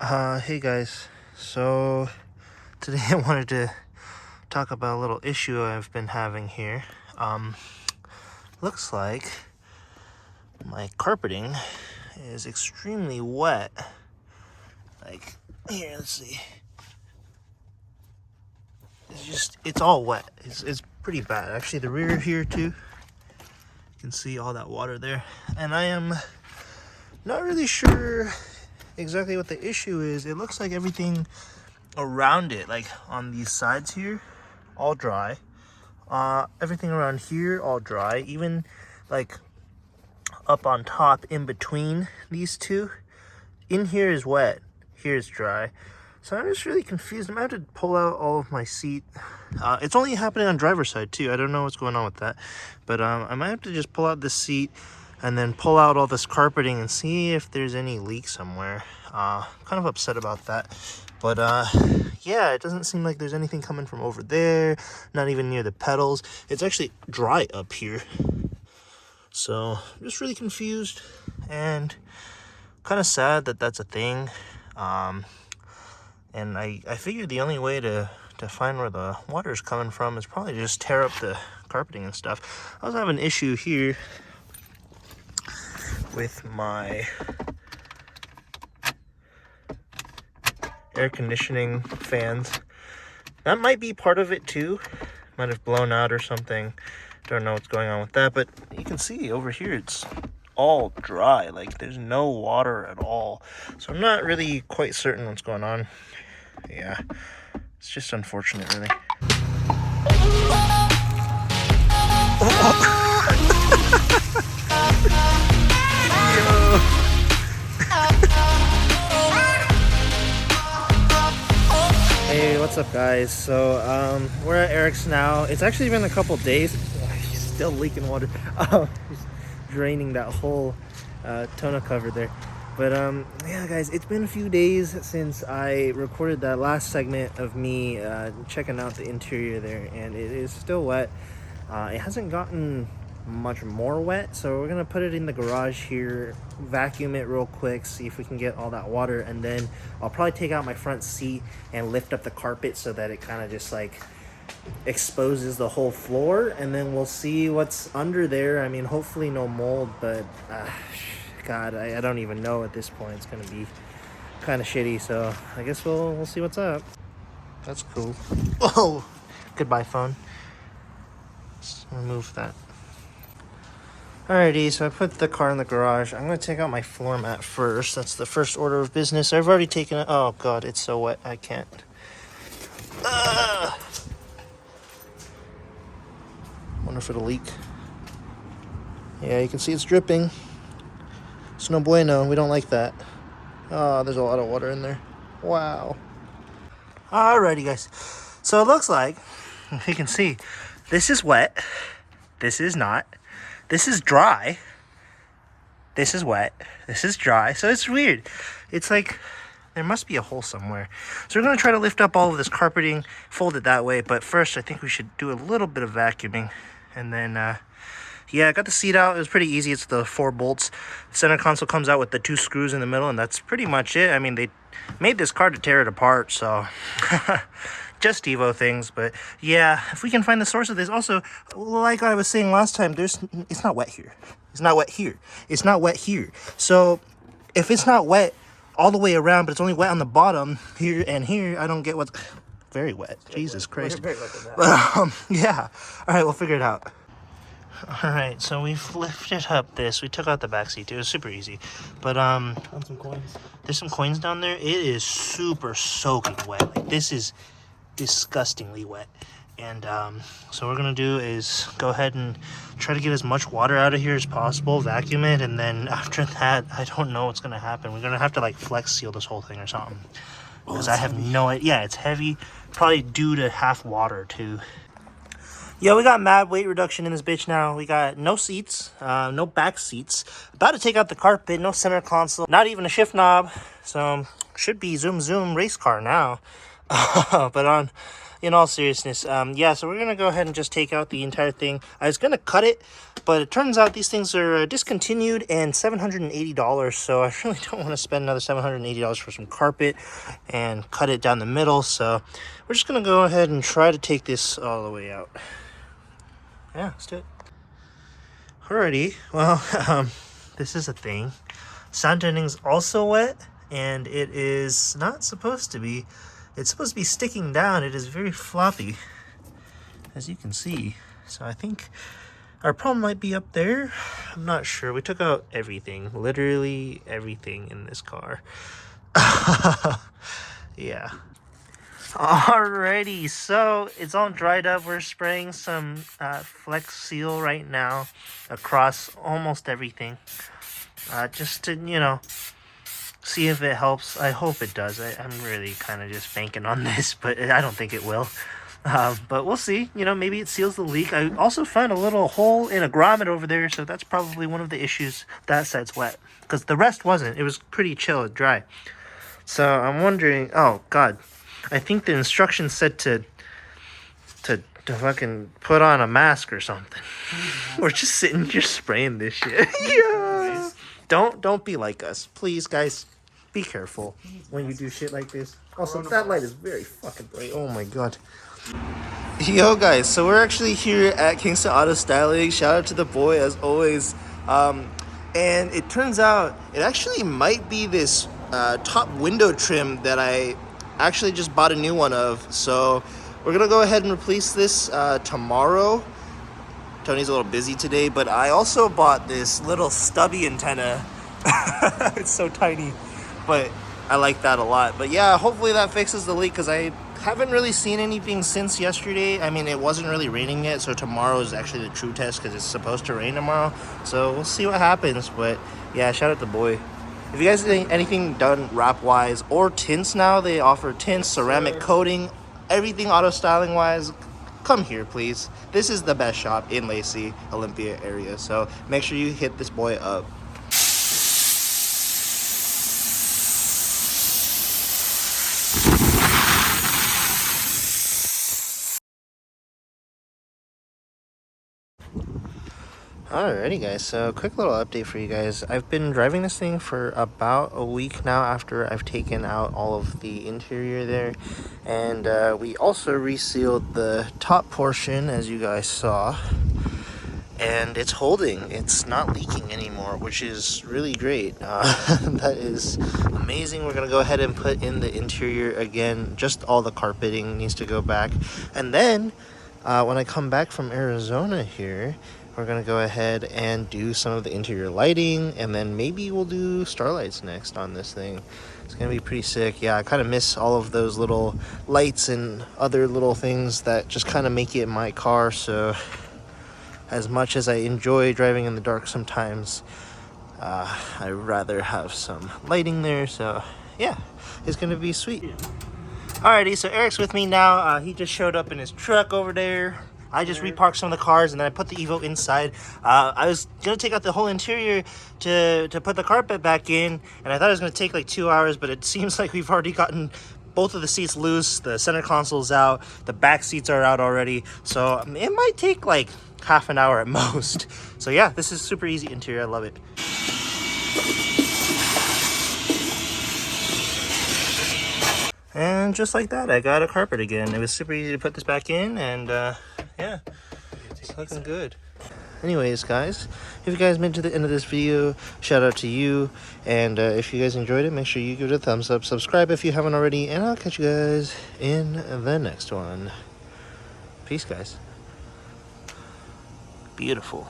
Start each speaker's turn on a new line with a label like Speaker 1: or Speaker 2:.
Speaker 1: Hey guys. So today I wanted to talk about a little issue I've been having here. Looks like my carpeting is extremely wet. Like here, let's see. It's all wet. It's pretty bad. Actually, the rear here too. You can see all that water there. And I am not really sure exactly what the issue is. It looks like everything around it, like on these sides here, all dry. Everything around here all dry. Even like up on top in between these two, in here is wet, here is dry. So I'm just really confused. I'm gonna have to pull out all of my seat. It's only happening on driver's side too. I don't know what's going on with that, but I might have to just pull out this seat and then pull out all this carpeting and see if there's any leak somewhere. Kind of upset about that, but yeah, it doesn't seem like there's anything coming from over there, not even near the pedals. It's actually dry up here, so I'm just really confused and kind of sad that that's a thing. And I figured the only way to find where the water's coming from is probably to just tear up the carpeting and stuff. I also have an issue here with my air conditioning fans. That might be part of it too. Might have blown out or something. Don't know what's going on with that, but you can see over here it's all dry. Like there's no water at all. So I'm not really quite certain what's going on. Yeah, it's just unfortunate, really. Hey, what's up guys? So we're at Eric's now. It's actually been a couple days. He's still leaking water. He's draining that whole tonneau cover there. But yeah guys, it's been a few days since I recorded that last segment of me checking out the interior there, and it is still wet. It hasn't gotten much more wet, so we're gonna put it in the garage here, vacuum it real quick, see if we can get all that water, and then I'll probably take out my front seat and lift up the carpet so that it kind of just like exposes the whole floor, and then we'll see what's under there. I mean, hopefully no mold, but God, I don't even know at this point. It's gonna be kind of shitty, so I guess we'll see what's up. That's cool. Oh, goodbye phone. Let's remove that. Alrighty, so I put the car in the garage. I'm gonna take out my floor mat first. That's the first order of business. I've already taken it. Oh God, it's so wet. I can't. Wonder if it'll leak. Yeah, you can see it's dripping. It's no bueno. We don't like that. Oh, there's a lot of water in there. Wow. Alrighty, guys. So it looks like, if you can see, this is wet. This is not. This is dry. This is wet. This is dry. So it's weird. It's like there must be a hole somewhere. So we're going to try to lift up all of this carpeting, fold it that way. But first, I think we should do a little bit of vacuuming. And then, yeah, I got the seat out. It was pretty easy. It's the 4 bolts. The center console comes out with the 2 screws in the middle, and that's pretty much it. I mean, they made this car to tear it apart, so just Evo things. But yeah, if we can find the source of this. Also, like I was saying last time, it's not wet here. It's not wet here. It's not wet here. So if it's not wet all the way around, but it's only wet on the bottom here and here, I don't get what's very wet. Jesus Christ. But, yeah. All right, we'll figure it out. All right, so we've lifted up this. We took out the back seat too. It was super easy. But
Speaker 2: Found some coins.
Speaker 1: there's some coins down there. It is super soaking wet. Like this is disgustingly wet. And so what we're gonna do is go ahead and try to get as much water out of here as possible, vacuum it, and then after that, I don't know what's gonna happen. We're gonna have to like flex seal this whole thing or something, because I have no idea. Yeah, it's heavy, probably due to half water too. Yo, we got mad weight reduction in this bitch now. We got no seats, no back seats. About to take out the carpet, no center console, not even a shift knob. So should be zoom race car now. But on in all seriousness, yeah, so we're gonna go ahead and just take out the entire thing. I was gonna cut it, but it turns out these things are discontinued and $780, so I really don't want to spend another $780 for some carpet and cut it down the middle. So we're just gonna go ahead and try to take this all the way out. Yeah, let's do it. Alrighty, well, this is a thing. Sound deadening's also wet, and it is not supposed to be. It's supposed to be sticking down. It is very floppy, as you can see. So I think our problem might be up there. I'm not sure. We took out everything, literally everything in this car. Yeah. Alrighty, so it's all dried up. We're spraying some Flex Seal right now across almost everything, just to, you know, see if it helps. I hope it does. I'm really kind of just banking on this, but I don't think it will. But we'll see. You know, maybe it seals the leak. I also found a little hole in a grommet over there, so that's probably one of the issues. That side's wet, because the rest wasn't. It was pretty chill and dry. So I'm wondering, oh god, I think the instructions said to fucking put on a mask or something. We're just sitting here spraying this shit. Yeah. Don't be like us, please, guys. Be careful when you do shit like this. Also, that light is very fucking bright. Oh my god. Yo guys, so we're actually here at Kingston Auto Styling. Shout out to the boy as always. And it turns out it actually might be this top window trim that I actually just bought a new one of. So we're gonna go ahead and replace this tomorrow. Tony's a little busy today, but I also bought this little stubby antenna. It's so tiny, but I like that a lot. But yeah, hopefully that fixes the leak, because I haven't really seen anything since yesterday. I mean, it wasn't really raining yet, so tomorrow is actually the true test, because it's supposed to rain tomorrow. So we'll see what happens. But yeah, shout out to the boy. If you guys need anything done wrap wise or tints now, they offer tints, ceramic coating, everything auto styling wise. Come here, please. This is the best shop in Lacey, Olympia area. So make sure you hit this boy up. Alrighty guys, so quick little update for you guys. I've been driving this thing for about a week now after I've taken out all of the interior there, and we also resealed the top portion, as you guys saw, and it's holding. It's not leaking anymore, which is really great. That is amazing. We're gonna go ahead and put in the interior again. Just all the carpeting needs to go back, and then when I come back from Arizona here, we're gonna go ahead and do some of the interior lighting, and then maybe we'll do starlights next on this thing. It's gonna be pretty sick. Yeah, I kind of miss all of those little lights and other little things that just kind of make it my car. So as much as I enjoy driving in the dark sometimes, I'd rather have some lighting there. So yeah, it's gonna be sweet. Alrighty, so Eric's with me now. He just showed up in his truck over there. I just reparked some of the cars, and then I put the Evo inside. I was going to take out the whole interior to put the carpet back in, and I thought it was going to take like 2 hours, but it seems like we've already gotten both of the seats loose, the center console's out, the back seats are out already, so it might take like half an hour at most. So yeah, this is super easy interior. I love it. And just like that, I got a carpet again. It was super easy to put this back in, and yeah, it's looking good. Anyways, guys, if you guys made it to the end of this video, shout out to you. And if you guys enjoyed it, make sure you give it a thumbs up. Subscribe if you haven't already, and I'll catch you guys in the next one. Peace, guys. Beautiful.